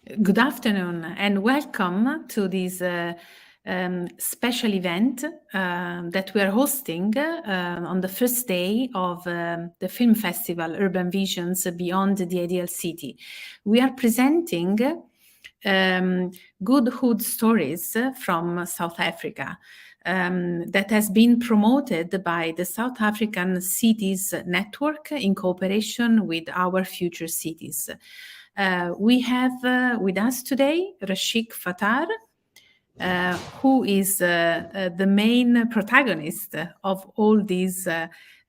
Good afternoon and welcome to this special event that we are hosting on the first day of the film festival Urban Visions Beyond the Ideal City. We are presenting good hood stories from South Africa that has been promoted by the South African Cities Network in cooperation with Our Future Cities. We have with us today Rashiq Fataar, who is the main protagonist of all these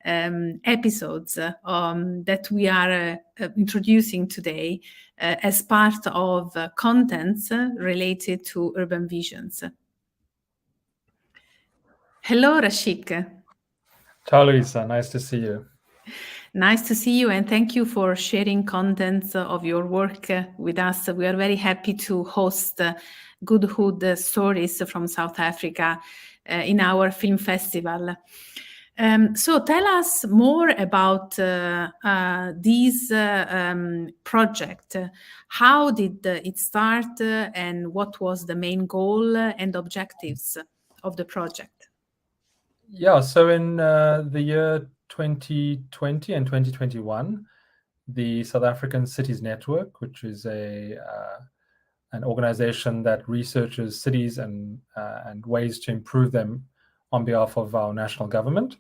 episodes that we are introducing today as part of contents related to urban visions. Hello, Rashiq. Ciao, Luisa. Nice to see you. Nice to see you, and thank you for sharing contents of your work with us. We are very happy to host Good Hood stories from South Africa in our film festival. So tell us more about this project. How did it start and what was the main goal and objectives of the project? Yeah, so in the year 2020 and 2021, the South African Cities Network, which is an organization that researches cities and ways to improve them on behalf of our national government,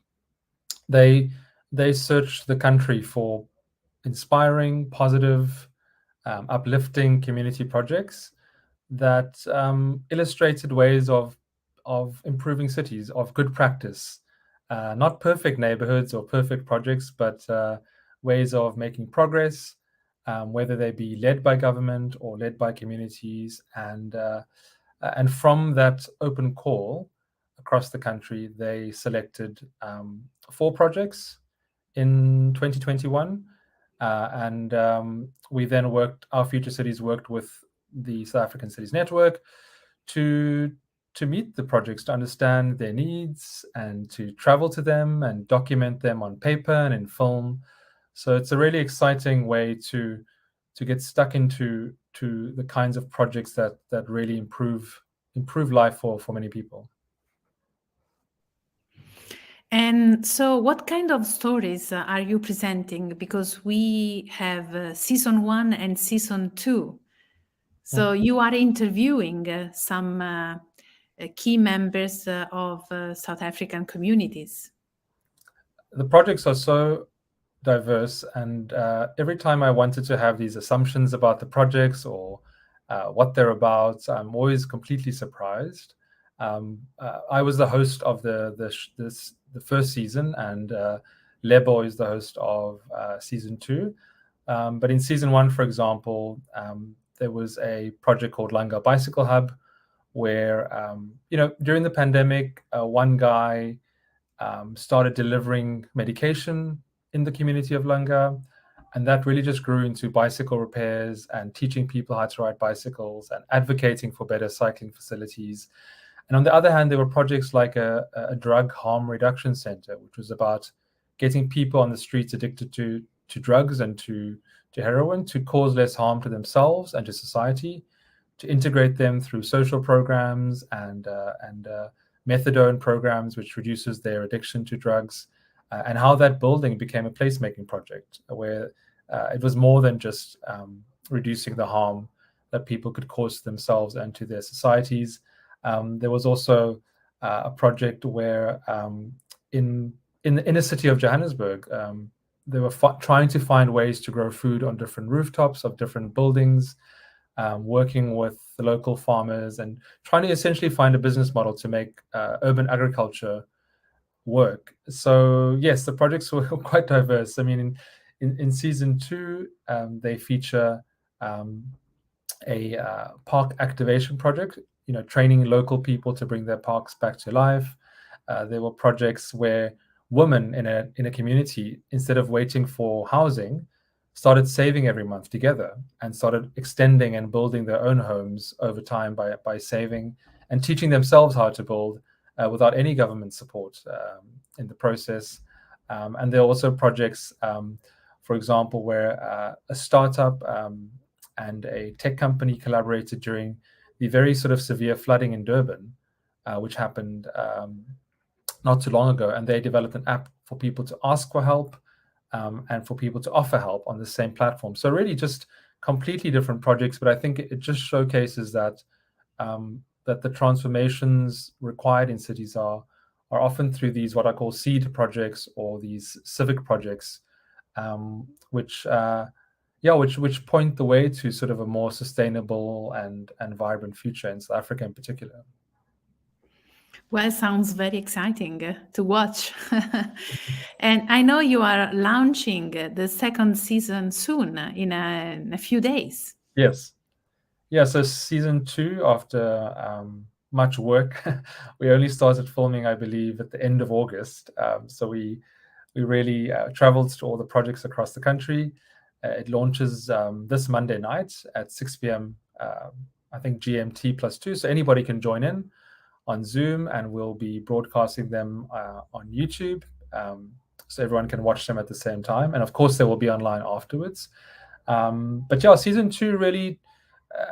they searched the country for inspiring, positive, uplifting community projects that illustrated ways of improving cities, of good practice, not perfect neighborhoods or perfect projects, but ways of making progress, whether they be led by government or led by communities. And from that open call across the country, they selected 4 projects in 2021. We then Our Future Cities worked with the South African Cities Network to meet the projects, to understand their needs and to travel to them and document them on paper and in film. So it's a really exciting way to get stuck into the kinds of projects that really improve life for many people. And so what kind of stories are you presenting? Because we have season 1 and season 2. So you are interviewing some key members of South African communities. The projects are so diverse, and every time I wanted to have these assumptions about the projects or what they're about, I'm always completely surprised. I was the host of the first season, and Lebo is the host of season 2. But in season 1, for example, there was a project called Langa Bicycle Hub, where during the pandemic, one guy started delivering medication in the community of Langa, and that really just grew into bicycle repairs and teaching people how to ride bicycles and advocating for better cycling facilities. And on the other hand, there were projects like a drug harm reduction center, which was about getting people on the streets addicted to drugs and to heroin to cause less harm to themselves and to society, to integrate them through social programs and methadone programs, which reduces their addiction to drugs, and how that building became a placemaking project where it was more than just reducing the harm that people could cause to themselves and to their societies. There was also a project where in the inner city of Johannesburg, they were trying to find ways to grow food on different rooftops of different buildings, working with the local farmers and trying to essentially find a business model to make urban agriculture work. So yes, the projects were quite diverse. I mean, in season 2, they feature a park activation project, training local people to bring their parks back to life. There were projects where women in a community, instead of waiting for housing, started saving every month together and started extending and building their own homes over time by saving and teaching themselves how to build without any government support in the process. And there are also projects, for example, where a startup and a tech company collaborated during the very sort of severe flooding in Durban, which happened not too long ago. And they developed an app for people to ask for help and for people to offer help on the same platform. So really just completely different projects, but I think it just showcases that that the transformations required in cities are often through these what I call seed projects or these civic projects, which point the way to sort of a more sustainable and vibrant future in South Africa in particular. Well, sounds very exciting to watch. And I know you are launching the second season soon, in a few days. Yes. Yeah, so season 2, after much work, we only started filming, I believe, at the end of August. So we really traveled to all the projects across the country. It launches this Monday night at 6 p.m., I think GMT +2. So anybody can join in on Zoom, and we'll be broadcasting them on YouTube. So everyone can watch them at the same time. And of course, they will be online afterwards. But yeah, season 2 really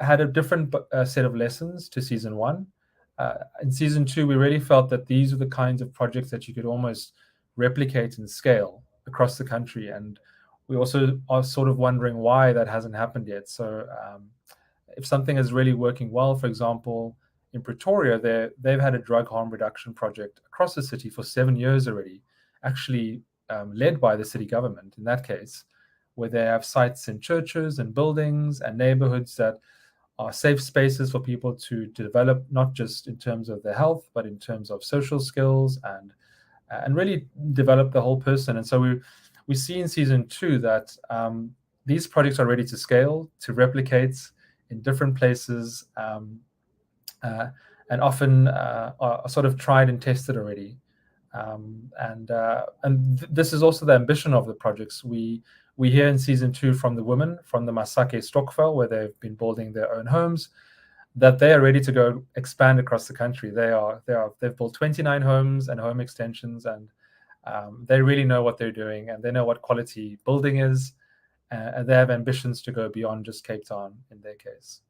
had a different set of lessons to season 1. In season 2, we really felt that these are the kinds of projects that you could almost replicate and scale across the country. And we also are sort of wondering why that hasn't happened yet. So if something is really working well, for example, in Pretoria, they've had a drug harm reduction project across the city for 7 years already, actually led by the city government in that case, where they have sites in churches and buildings and neighborhoods that are safe spaces for people to develop, not just in terms of their health, but in terms of social skills and really develop the whole person. And so we see in season 2 that these projects are ready to scale, to replicate in different places, and often are sort of tried and tested already. This is also the ambition of the projects. We hear in season 2 from the women from the Masake Stokvel, where they've been building their own homes, that they are ready to go expand across the country. They've built 29 homes and home extensions, and they really know what they're doing, and they know what quality building is, and they have ambitions to go beyond just Cape Town in their case.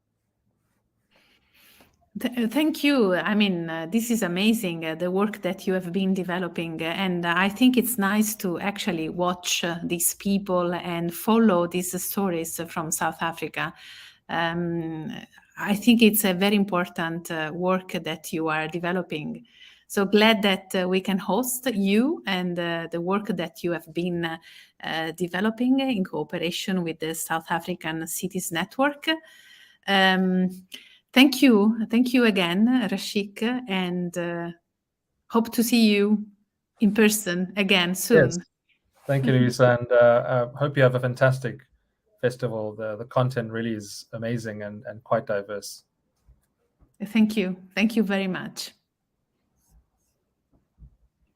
Thank you. I mean, this is amazing, the work that you have been developing. And I think it's nice to actually watch these people and follow these stories from South Africa. I think it's a very important work that you are developing. So glad that we can host you and the work that you have been developing in cooperation with the South African Cities Network. Thank you again, Rashiq, and hope to see you in person again soon. Yes. Thank you, Lisa, and hope you have a fantastic festival. The content really is amazing and quite diverse. Thank you very much.